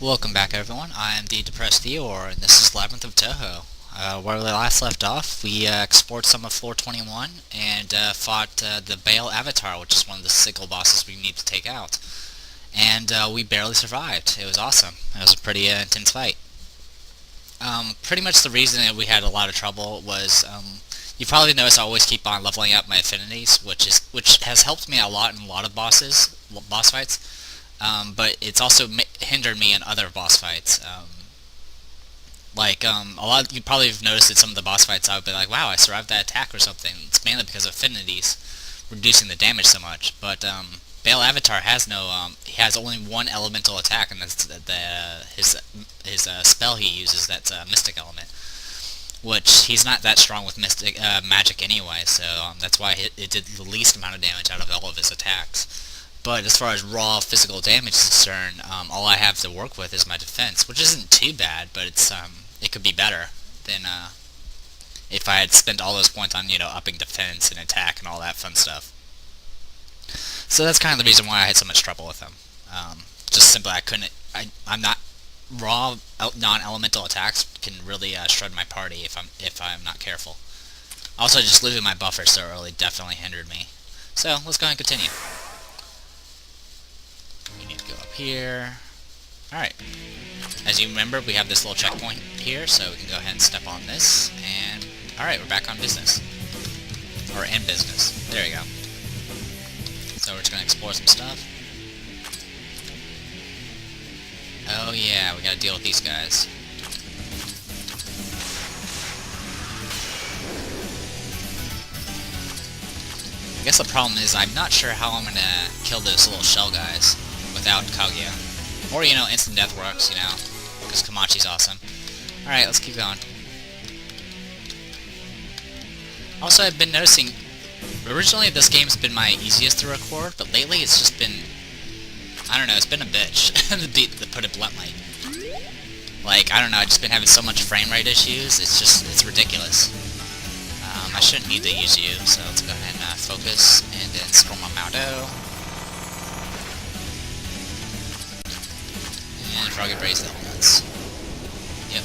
Welcome back, everyone. I am the Depressed Eeyore, and this is Labyrinth of Touhou. Where we last left off, we explored some of floor 21 and fought the Bale Avatar, which is one of the sickle bosses we need to take out. And we barely survived. It was awesome. It was a pretty intense fight. Pretty much the reason that we had a lot of trouble was you probably noticed I always keep on leveling up my affinities, which has helped me a lot in a lot of boss fights. But it's also hindered me in other boss fights. A lot you probably have noticed in some of the boss fights I would be like, wow, I survived that attack or something. It's mainly because of affinities reducing the damage so much. But Bale Avatar has he has only one elemental attack, and that's his spell he uses. That's Mystic Element, which he's not that strong with Mystic magic anyway. So that's why it did the least amount of damage out of all of his attacks. But as far as raw physical damage is concerned, all I have to work with is my defense, which isn't too bad, but it could be better than if I had spent all those points on upping defense and attack and all that fun stuff. So that's kind of the reason why I had so much trouble with him. Just simply I'm not raw non-elemental attacks can really shred my party if I'm not careful. Also, just losing my buffer so early definitely hindered me. So let's go ahead and continue. We need to go up here. Alright. As you remember, we have this little checkpoint here, so we can go ahead and step on this, and alright, we're back on business. Or in business. There you go. So we're just gonna explore some stuff. Oh yeah, we gotta deal with these guys. I guess the problem is I'm not sure how I'm gonna kill those little shell guys without Kaguya. Or, instant death works, because Komachi's awesome. Alright, let's keep going. Also, I've been noticing, originally this game's been my easiest to record, but lately it's just been, I don't know, it's been a bitch, to put it bluntly. Like, I don't know, I've just been having so much frame rate issues, it's ridiculous. I shouldn't need to use you, so let's go ahead and focus, and then scroll my Maudo. And Froggy Brace the elements. Yep.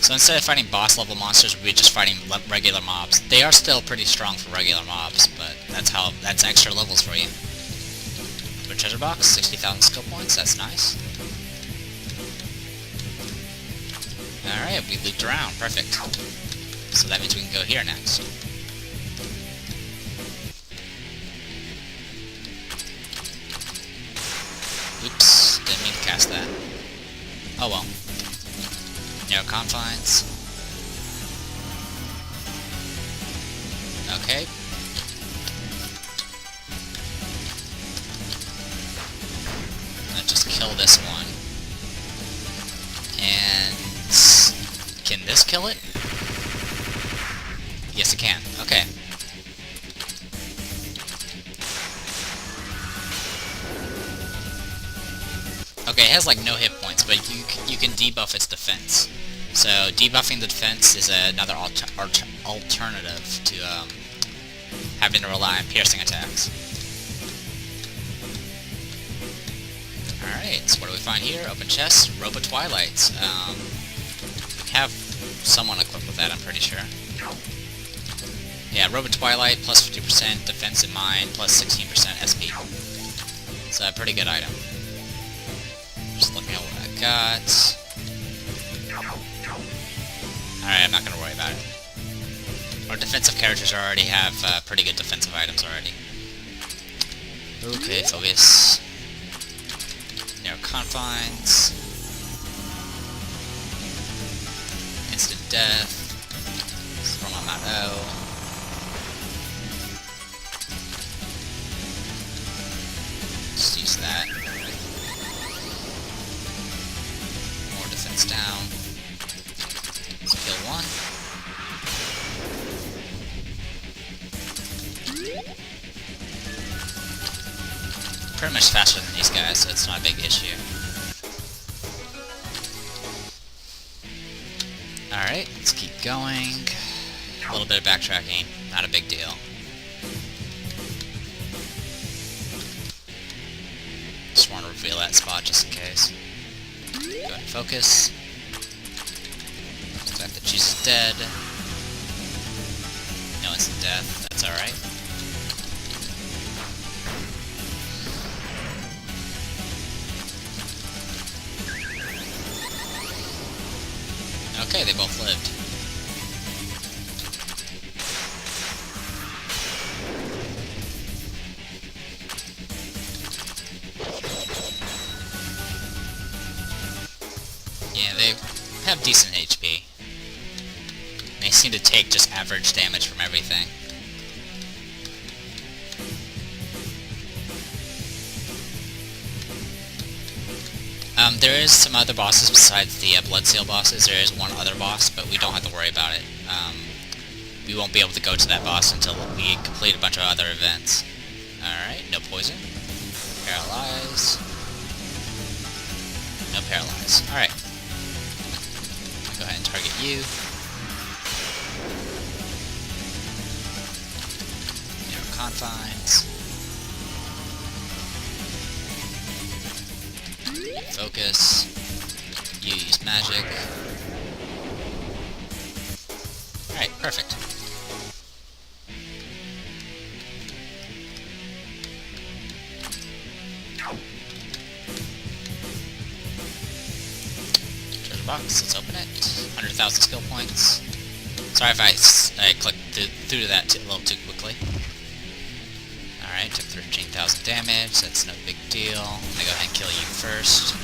So instead of fighting boss level monsters, we'll be just fighting regular mobs. They are still pretty strong for regular mobs, but that's extra levels for you. For treasure box, 60,000 skill points, that's nice. Alright, we looped around, perfect. So that means we can go here next. Oops, didn't mean to cast that. Oh well. Narrow confines. Okay. Let's just kill this one. And can this kill it? Yes, it can. Okay. Okay, it has like no hit points, but you can debuff its defense. So debuffing the defense is another alternative to having to rely on piercing attacks. Alright, so what do we find here? Open chest, Robo Twilight. We have someone equipped with that, I'm pretty sure. Yeah, Robo Twilight, plus 50% defense in mind, plus 16% SP. So a pretty good item. Just looking at what I got. Alright, I'm not gonna worry about it. Our defensive characters already have pretty good defensive items already. Okay, focus. Narrow confines. Instant death. From my Maudo. Just use that. More defense down. Let's kill one. Pretty much faster than these guys, so it's not a big issue. Alright, let's keep going. A little bit of backtracking, not a big deal. just want to reveal that spot just in case. Go ahead and focus. The fact that she's dead. No instant death, that's alright. Okay, they both lived. Yeah, they have decent HP. They seem to take just average damage from everything. There is some other bosses besides the Blood Seal bosses. There is one other boss, but we don't have to worry about it. We won't be able to go to that boss until we complete a bunch of other events. Alright, no poison. Paralyze. No paralyze. Alright. Go ahead and target you. Narrow confines. Focus. You use magic. Alright, perfect. Treasure box, let's open it. 100,000 skill points. Sorry if I clicked through to that a little too quickly. Alright, took 13,000 damage, that's no big deal. I'm gonna go ahead and kill you first.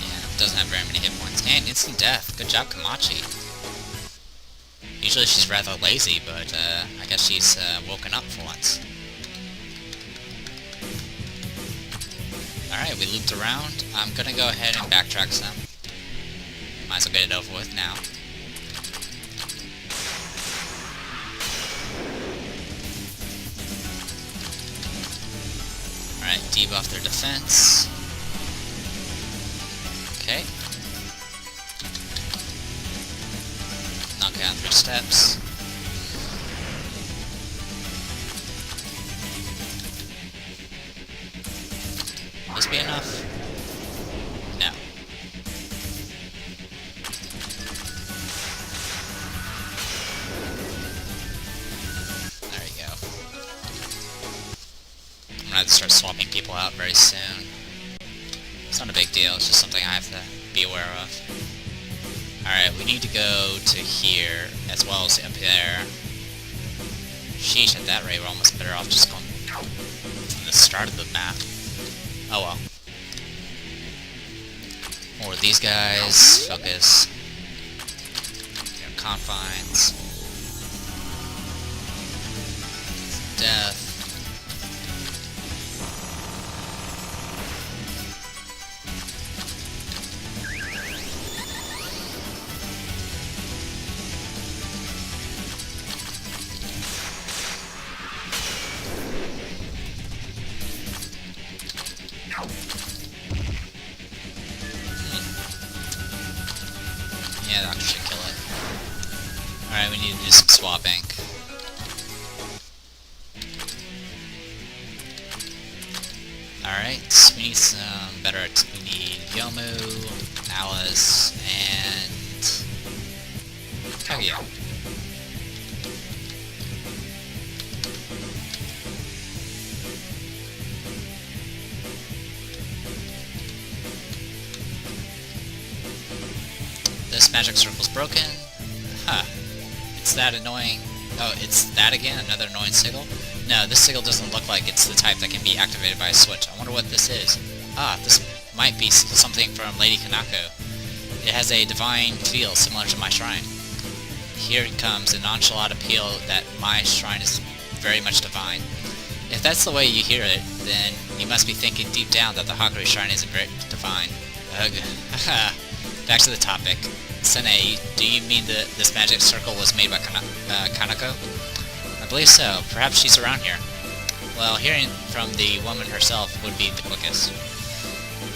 Yeah, doesn't have very many hit points. And instant death. Good job, Kamachi. Usually she's rather lazy, but I guess she's woken up for once. Alright, we looped around. I'm gonna go ahead and backtrack some. Might as well get it over with now. Alright, debuff their defense. Okay. Knock down 3 steps. Will this be enough? No. There you go. I'm gonna have to start swapping people out very soon. It's not a big deal, it's just something I have to be aware of. Alright, we need to go to here, as well as up there. Sheesh, at that rate we're almost better off just going from the start of the map. Oh well. More of these guys. Focus. Confines. Death. Yeah, that should kill it. Alright, we need to do some swapping. Alright, we need some better... We need Yomu, Alice, and... Kaguya. This magic circle's broken. Huh. It's that annoying. Oh, it's that again? Another annoying sigil? No, this sigil doesn't look like it's the type that can be activated by a switch. I wonder what this is. Ah, this might be something from Lady Kanako. It has a divine feel similar to my shrine. Here it comes, a nonchalant appeal that my shrine is very much divine. If that's the way you hear it, then you must be thinking deep down that the Hakuri shrine isn't very divine. Ugh. Haha. Back to the topic. Sene, do you mean that this magic circle was made by Kanako? I believe so. Perhaps she's around here. Well, hearing from the woman herself would be the quickest.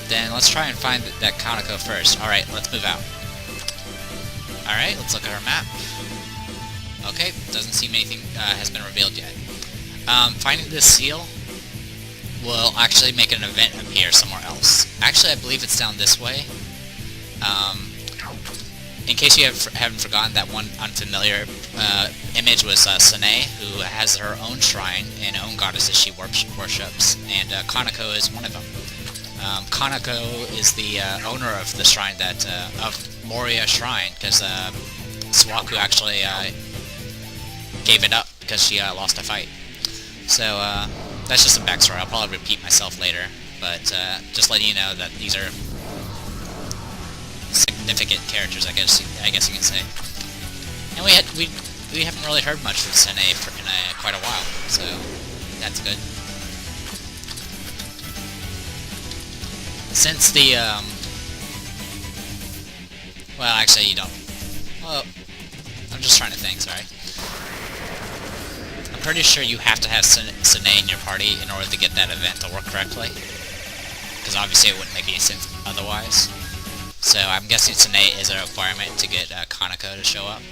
Then let's try and find that Kanako first. Alright, let's move out. Alright, let's look at our map. Okay, doesn't seem anything has been revealed yet. Finding this seal will actually make an event appear somewhere else. Actually, I believe it's down this way. In case you haven't forgotten, that one unfamiliar image was Sane, who has her own shrine and own goddesses she worships, and Kanako is one of them. Kanako is the owner of the shrine of Moriya Shrine, because Suaku actually gave it up because she lost a fight. So that's just some backstory. I'll probably repeat myself later, but just letting you know that these are significant characters, I guess you can say. And we haven't really heard much from Sene in quite a while, so that's good. Since the well, actually you don't. Well, I'm just trying to think. Sorry. I'm pretty sure you have to have Sene in your party in order to get that event to work correctly, because obviously it wouldn't make any sense otherwise. So I'm guessing Sene is a requirement to get Kanako to show up,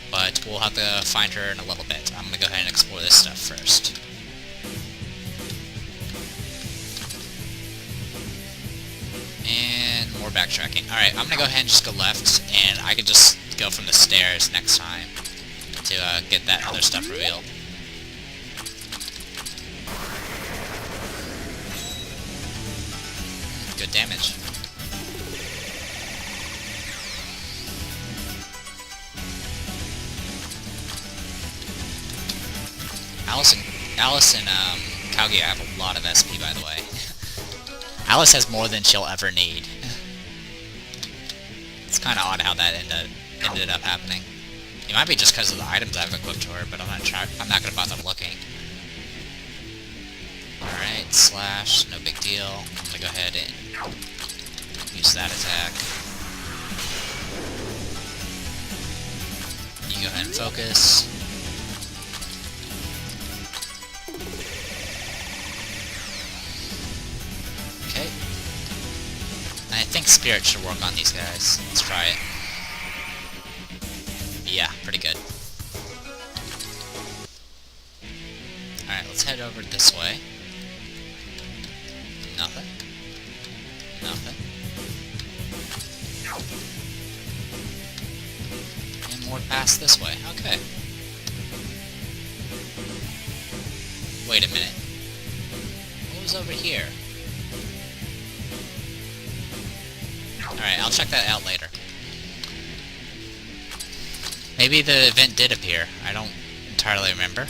but we'll have to find her in a little bit. I'm gonna go ahead and explore this stuff first. And more backtracking. Alright, I'm gonna go ahead and just go left, and I can just go from the stairs next time to get that other stuff revealed. Good damage. Alice and Kaguya have a lot of SP, by the way. Alice has more than she'll ever need. It's kind of odd how that ended up happening. It might be just because of the items I've equipped to her, but I'm not gonna bother looking. Alright, slash, no big deal. I'm gonna go ahead and use that attack. You go ahead and focus. Okay. I think Spirit should work on these guys. Let's try it. Yeah, pretty good. Alright, let's head over this way. Nothing. Nothing. And more past this way. Okay. Wait a minute. What was over here? Alright, I'll check that out later. Maybe the event did appear. I don't entirely remember.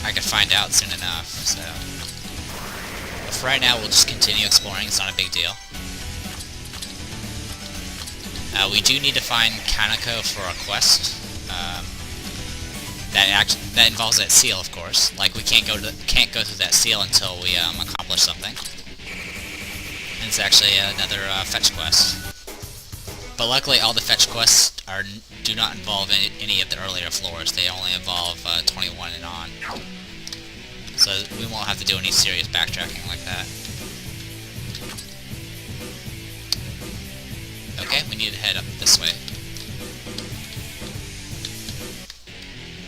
I can find out soon enough, so... But for right now, we'll just continue exploring. It's not a big deal. We do need to find Kanako for a quest. That involves that seal, of course. Like, we can't go through that seal until we accomplish something. And it's actually another fetch quest. But luckily, all the fetch quests do not involve any of the earlier floors. They only involve 21 and on. So we won't have to do any serious backtracking like that. Okay, we need to head up this way.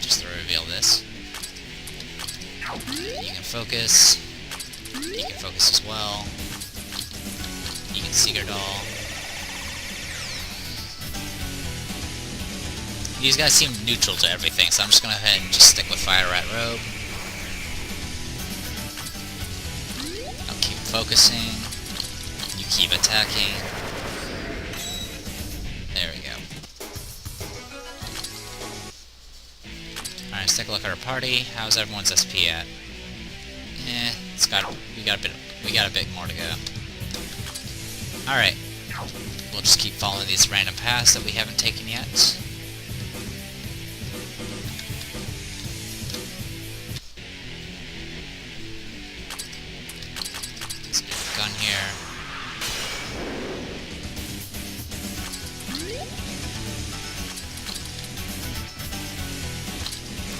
Just to reveal this. You can focus. You can focus as well. You can Seeger Doll. These guys seem neutral to everything, so I'm just gonna go ahead and just stick with Fire Rat Robe. I'll keep focusing. You keep attacking. There we go. Alright, let's take a look at our party. How's everyone's SP at? We got a bit more to go. Alright. We'll just keep following these random paths that we haven't taken yet. Let's get a gun here.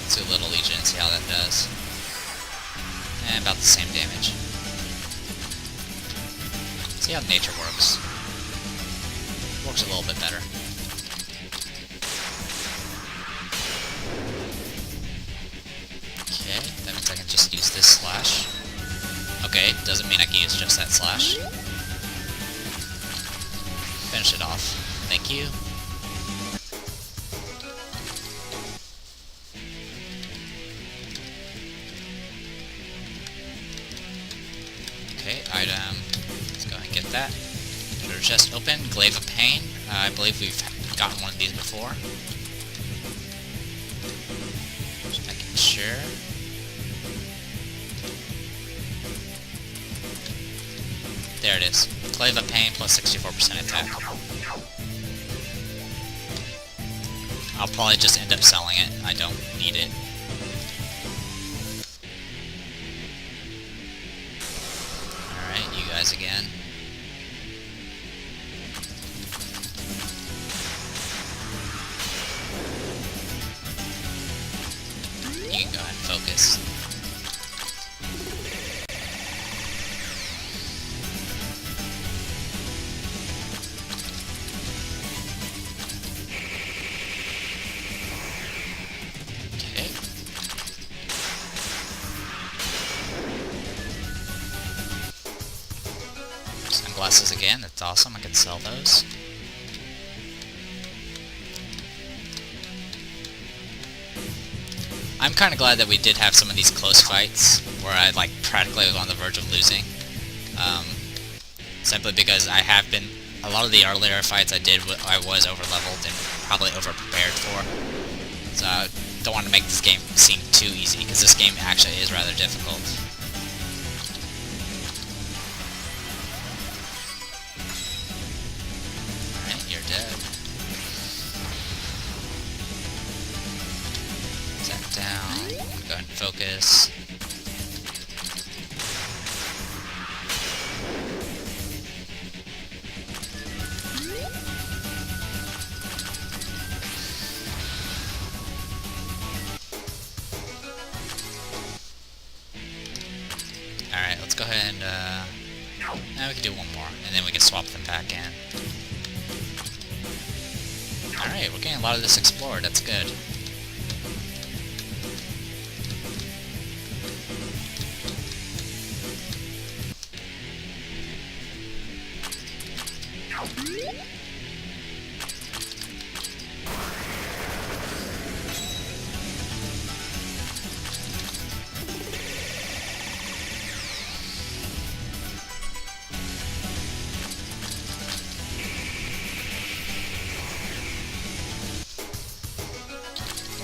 Let's do a little Legion and see how that does. And about the same damage. See how nature works. works a little bit better. Okay, that means I can just use this slash. Okay, doesn't mean I can use just that slash. Finish it off. Thank you. Okay, item. Let's go ahead and get that. Treasure chest open. Glaive of Pain. I believe we've gotten one of these before. Just making sure. There it is. Glaive of Pain plus 64% attack. I'll probably just end up selling it. I don't need it. Alright, you guys again. You can go ahead and focus. Sunglasses again, that's awesome, I can sell those. I'm kinda glad that we did have some of these close fights, where I like practically was on the verge of losing. Simply because I have been, a lot of the earlier fights I did, I was over leveled and probably over prepared for. So I don't want to make this game seem too easy, because this game actually is rather difficult. You're dead. Set down. Go ahead and focus. Alright, let's go ahead and now we can do one more, and then we can swap them back in. Alright, we're getting a lot of this explored, that's good.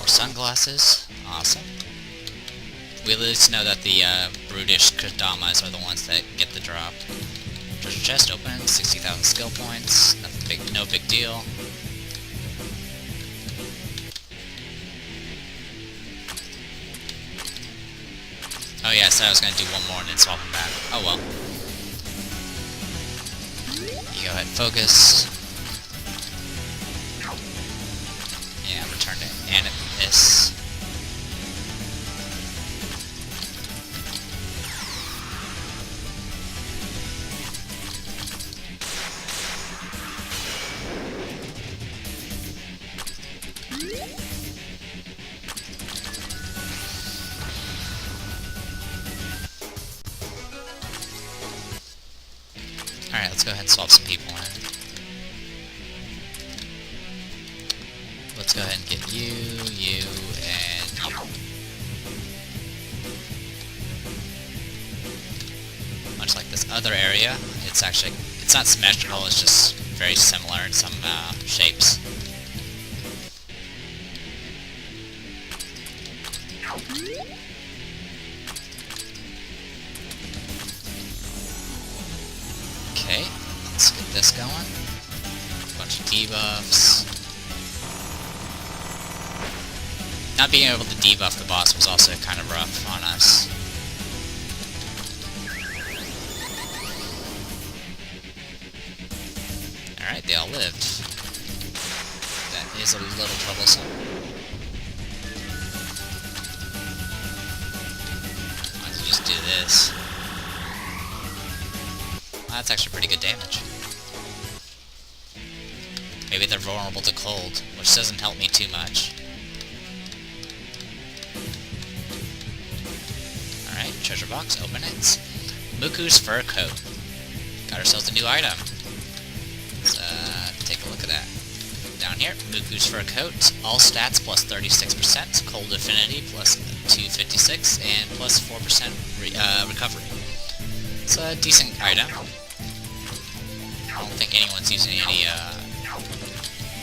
Sunglasses, awesome. We at least know that the brutish Kodamas are the ones that get the drop. Treasure chest open, 60,000 skill points, nothing big, no big deal. Oh yeah, I said I was gonna do one more and then swap them back. Oh well. You go ahead and focus. Yeah, return it. And this. Alright, let's go ahead and swap some people in. Let's go ahead and get you, and you. Much like this other area, it's not symmetrical, it's just very similar in some shapes. Okay, let's get this going. Bunch of debuffs. Not being able to debuff the boss was also kind of rough on us. Alright, they all lived. That is a little troublesome. Why don't you just do this? Well, that's actually pretty good damage. Maybe they're vulnerable to cold, which doesn't help me too much. Alright, treasure box, open it. Muku's fur coat. Got ourselves a new item. Let's take a look at that. Down here, Muku's fur coat, all stats plus 36%, cold affinity plus 256, and plus 4% recovery. It's a decent item. I don't think anyone's using any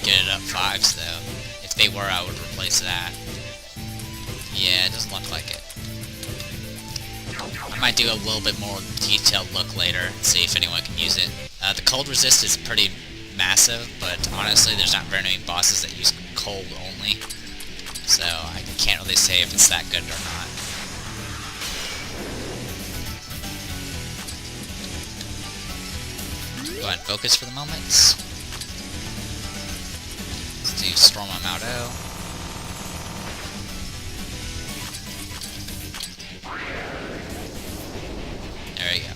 get it up 5s though. If they were, I would replace that. Yeah, it doesn't look like it. I might do a little bit more detailed look later and see if anyone can use it. The cold resist is pretty massive, but honestly there's not very many bosses that use cold only, so I can't really say if it's that good or not. Go ahead and focus for the moment. Let's do Storm Amado. There you go.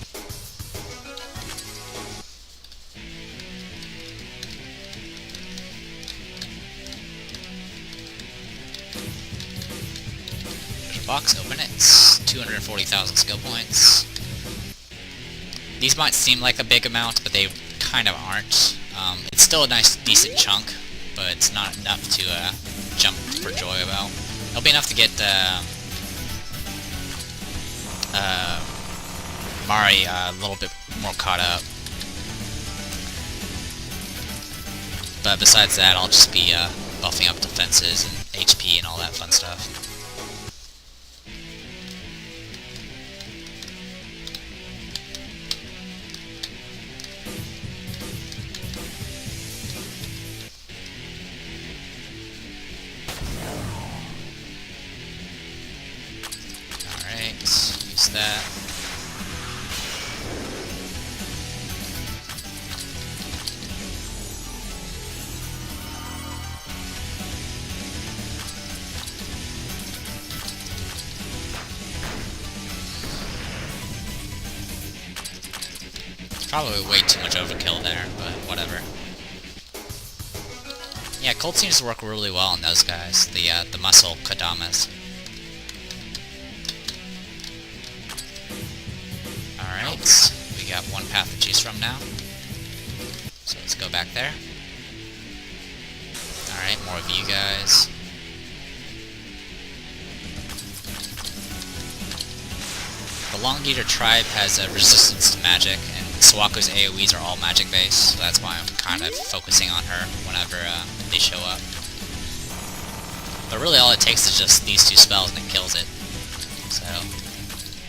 Box, open it. 240,000 skill points. These might seem like a big amount, but they kind of aren't. It's still a nice, decent chunk, but it's not enough to jump for joy about. It'll be enough to get Moriya a little bit more caught up. But besides that, I'll just be buffing up defenses and HP and all that fun stuff. Use that. Probably way too much overkill there, but whatever. Yeah, cold seems to work really well on those guys, the muscle Kodamas. Alright, we got one path to choose from now. So let's go back there. Alright, more of you guys. The Long Eater tribe has a resistance to magic, and Sawaku's AoEs are all magic based, so that's why I'm kind of focusing on her whenever they show up. But really all it takes is just these two spells and it kills it. So,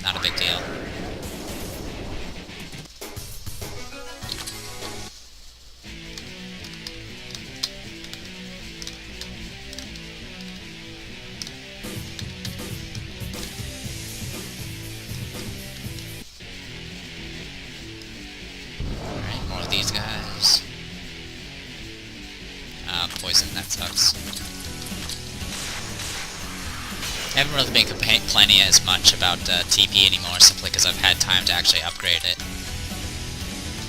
not a big deal. These guys. Poison, that sucks. I haven't really been complaining as much about TP anymore, simply because I've had time to actually upgrade it.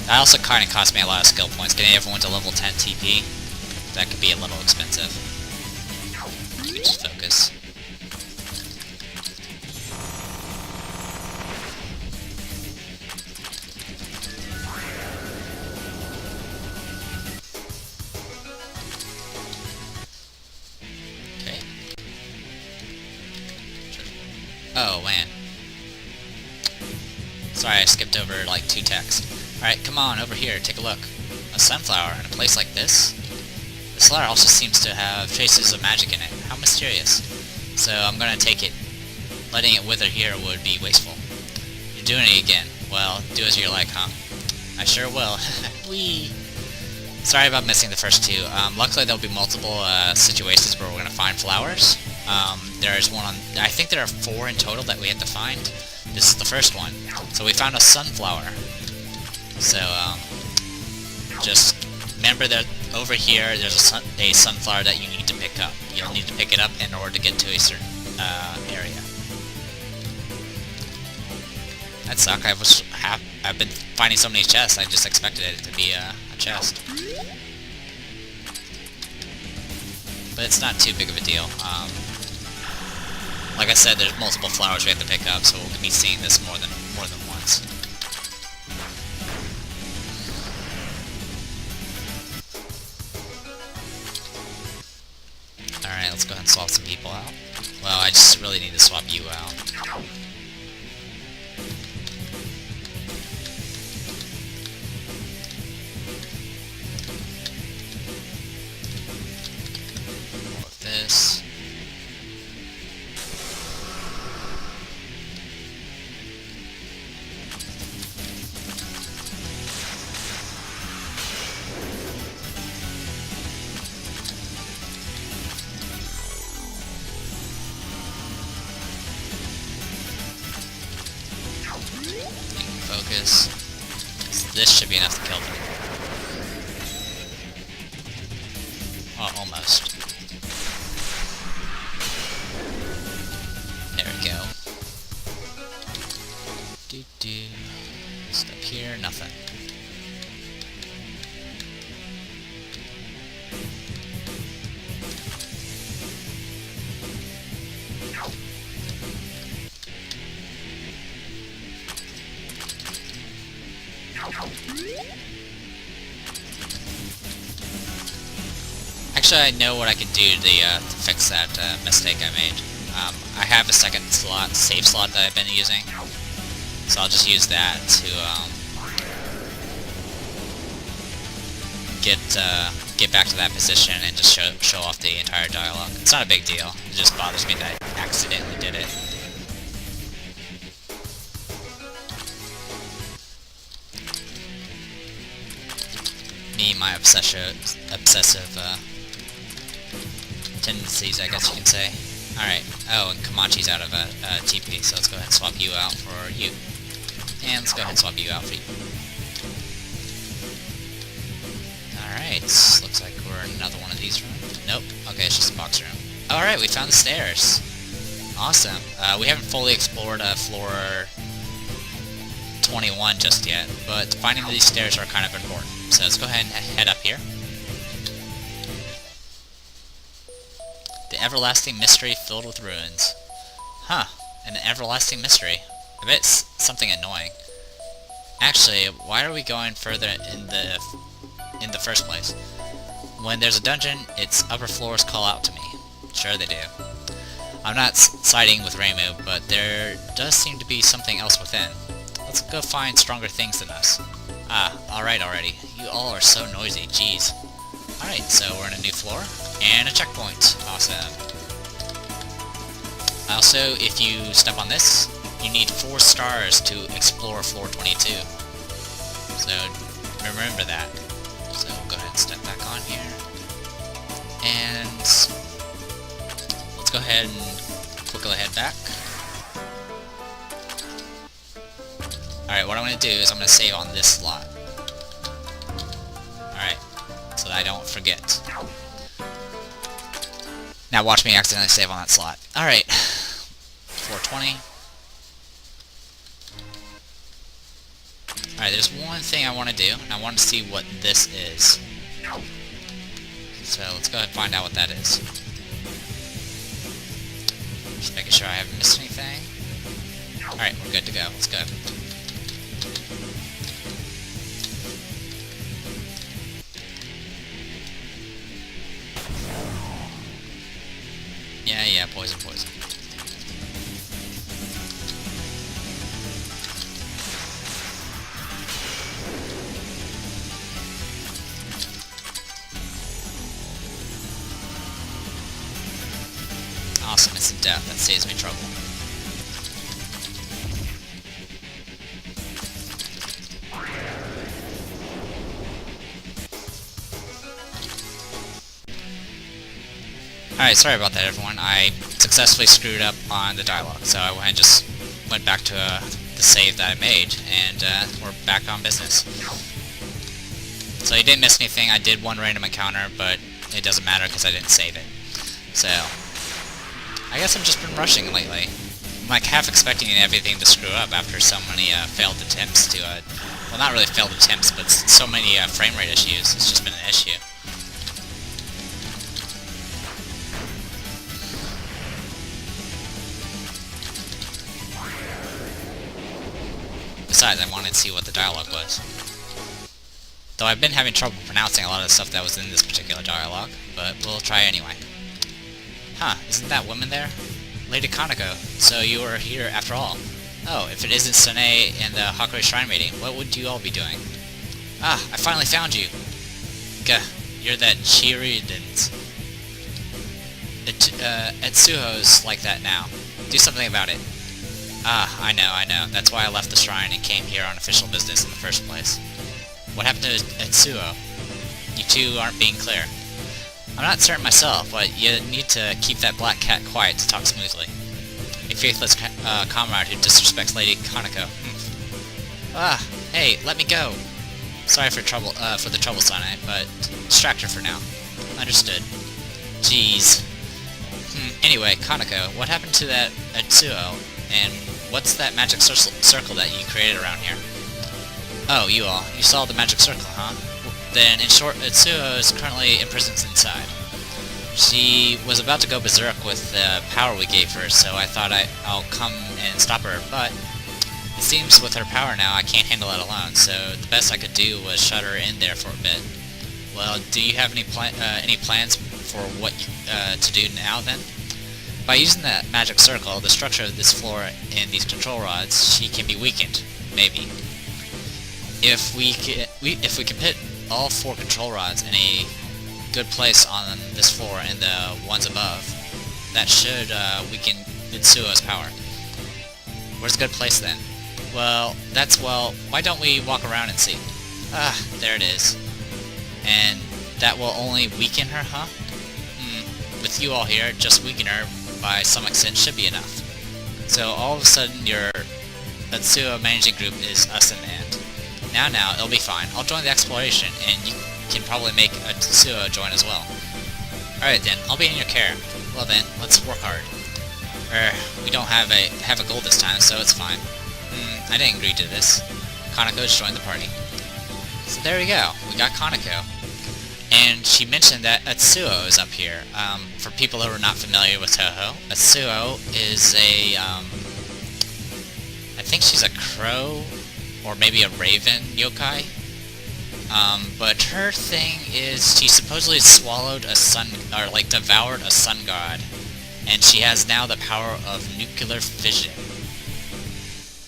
That also kind of cost me a lot of skill points, getting everyone to level 10 TP. That could be a little expensive. You can just focus. Oh, man. Sorry, I skipped over, like, 2 texts. Alright, come on, over here, take a look. A sunflower in a place like this? This flower also seems to have traces of magic in it. How mysterious. So, I'm gonna take it. Letting it wither here would be wasteful. You're doing it again. Well, do as you like, huh? I sure will. Whee! Sorry about missing the first 2. Luckily, there'll be multiple situations where we're gonna find flowers. There's one on... I think there are 4 in total that we have to find. This is the first one. So we found a sunflower. So, just remember that over here, there's a sunflower that you need to pick up. You'll need to pick it up in order to get to a certain area. That sucks. I've been finding so many chests, I just expected it to be a chest. but it's not too big of a deal. Like I said, there's multiple flowers we have to pick up, so we'll be seeing this more than once. Alright, let's go ahead and swap some people out. Well, I just really need to swap you out. More of this. Focus. So this should be enough to kill them. Well, almost. There we go. Just up here, nothing. Actually, I know what I can do to fix that mistake I made. I have a second slot, save slot that I've been using, so I'll just use that to get back to that position and just show off the entire dialogue. It's not a big deal. It just bothers me that I accidentally did it. Me, my obsessive tendencies, I guess you can say. Alright, oh, and Kamachi's out of TP, so let's go ahead and swap you out for you. And let's go ahead and swap you out for you. Alright, looks like we're in another one of these rooms. Nope, okay, it's just a box room. Alright, we found the stairs. Awesome. We haven't fully explored floor 21 just yet, but finding these stairs are kind of important. So let's go ahead and head up here. The everlasting mystery filled with ruins. Huh, an everlasting mystery. I bet it's something annoying. Actually, why are we going further in the first place? When there's a dungeon, its upper floors call out to me. Sure they do. I'm not siding with Reimu, but there does seem to be something else within. Let's go find stronger things than us. Ah, alright already. You all are so noisy, jeez. Alright, so we're in a new floor, and a checkpoint. Awesome. Also, if you step on this, you need 4 stars to explore floor 22. So, remember that. So, we'll go ahead and step back on here. And let's go ahead and quickly head back. Alright, what I'm going to do is I'm going to save on this slot. Alright, so that I don't forget. Now watch me accidentally save on that slot. Alright, 420. Alright, there's one thing I want to do, and I want to see what this is. So let's go ahead and find out what that is. Just making sure I haven't missed anything. Alright, we're good to go. Let's go. Yeah, poison. Awesome, it's a death. That saves me trouble. Alright, sorry about that everyone. I successfully screwed up on the dialogue, so I just went back to the save that I made, and we're back on business. So you didn't miss anything. I did one random encounter, but it doesn't matter because I didn't save it. So, I guess I've just been rushing lately. I'm like half expecting everything to screw up after so many failed attempts to, well not really failed attempts, but so many frame rate issues. It's just been an issue. besides, I wanted to see what the dialogue was. Though I've been having trouble pronouncing a lot of the stuff that was in this particular dialogue, but we'll try anyway. Huh, isn't that woman there? Lady Kanako, so you are here after all. Oh, if it isn't Sune and the Hakure Shrine meeting, what would you all be doing? Ah, I finally found you! Gah, you're that Chiridans. Etsuho's like that now. Do something about it. Ah, I know. That's why I left the shrine and came here on official business in the first place. What happened to Etsuho? You two aren't being clear. I'm not certain myself, but you need to keep that black cat quiet to talk smoothly. A faithless comrade who disrespects Lady Kanako. Ah, hey, let me go. Sorry for the trouble, Sane, but distract her for now. Understood. Jeez. Anyway, Kanako, what happened to that Etsuho, and what's that magic circle that you created around here? Oh, you saw the magic circle, huh? Then, in short, Etsuho is currently imprisoned inside. She was about to go berserk with the power we gave her, so I thought I'll come and stop her, but it seems with her power now I can't handle it alone, so the best I could do was shut her in there for a bit. Well, do you have any plans for what to do now, then? By using that magic circle, the structure of this floor and these control rods, she can be weakened, maybe. If we can put all 4 control rods in a good place on this floor and the ones above, that should weaken Etsuho's power. Where's a good place then? Well, why don't we walk around and see? Ah, there it is. And that will only weaken her, huh? With you all here, just weaken her by some extent should be enough. So all of a sudden your Etsuho managing group is us in the end. Now, it'll be fine. I'll join the exploration, and you can probably make Etsuho join as well. Alright then, I'll be in your care. Well then, let's work hard. We don't have a goal this time, so it's fine. I didn't agree to this. Kanako's joined the party. So there we go, we got Kanako. And she mentioned that Etsuho is up here. For people who are not familiar with Touhou, Etsuho is I think she's a crow, or maybe a raven yokai. But her thing is she supposedly swallowed a devoured a sun god, and she has now the power of nuclear fission.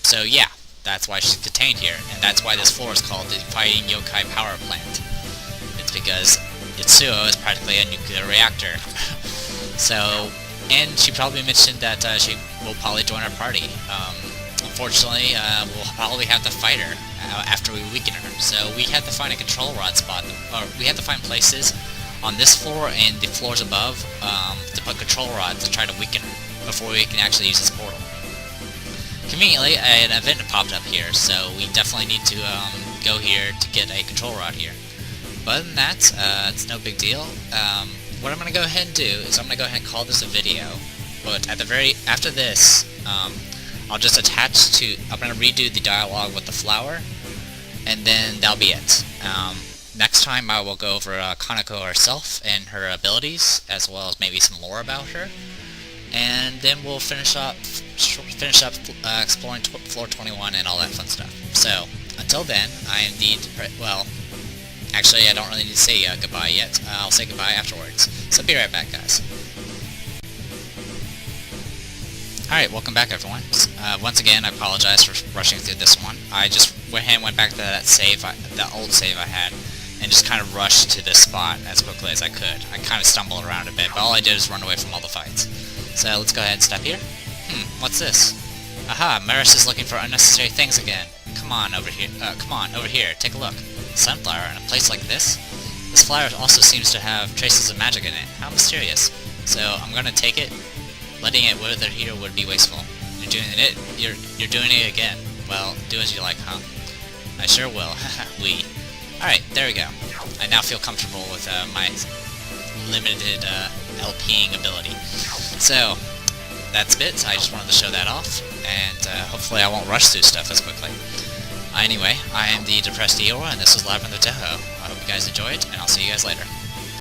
So yeah, that's why she's contained here, and that's why this floor is called the Fighting Yokai Power Plant. It's because Etsuho is practically a nuclear reactor. So, and she probably mentioned that she will probably join our party. Unfortunately, we'll probably have to fight her after we weaken her. So we have to find a control rod spot, or we have to find places on this floor and the floors above to put control rods to try to weaken her before we can actually use this portal. Conveniently, an event popped up here, so we definitely need to go here to get a control rod here. But other than that, it's no big deal. What I'm going to go ahead and do is I'm going to go ahead and call this a video. But after this, I'll just I'm going to redo the dialogue with the flower, and then that'll be it. Next time I will go over Kanako herself and her abilities, as well as maybe some lore about her, and then we'll finish up exploring floor 21 and all that fun stuff. So until then, actually I don't really need to say goodbye yet. I'll say goodbye afterwards. So be right back, guys. Alright, welcome back everyone. Once again, I apologize for rushing through this one. I just went back to that old save I had, and just kind of rushed to this spot as quickly as I could. I kind of stumbled around a bit, but all I did is run away from all the fights. So let's go ahead and step here. What's this? Aha, Maris is looking for unnecessary things again. Come on over here, take a look. Sunflower in a place like this? This flower also seems to have traces of magic in it. How mysterious. So I'm gonna take it. Letting it wither here would be wasteful. You're doing it again. Well, do as you like, huh? I sure will. Alright, there we go. I now feel comfortable with my limited LPing ability. So, that's it. I just wanted to show that off, and hopefully I won't rush through stuff as quickly. Anyway, I am the Depressed Eeyore, and this was Labyrinth of Touhou. I hope you guys enjoyed, and I'll see you guys later.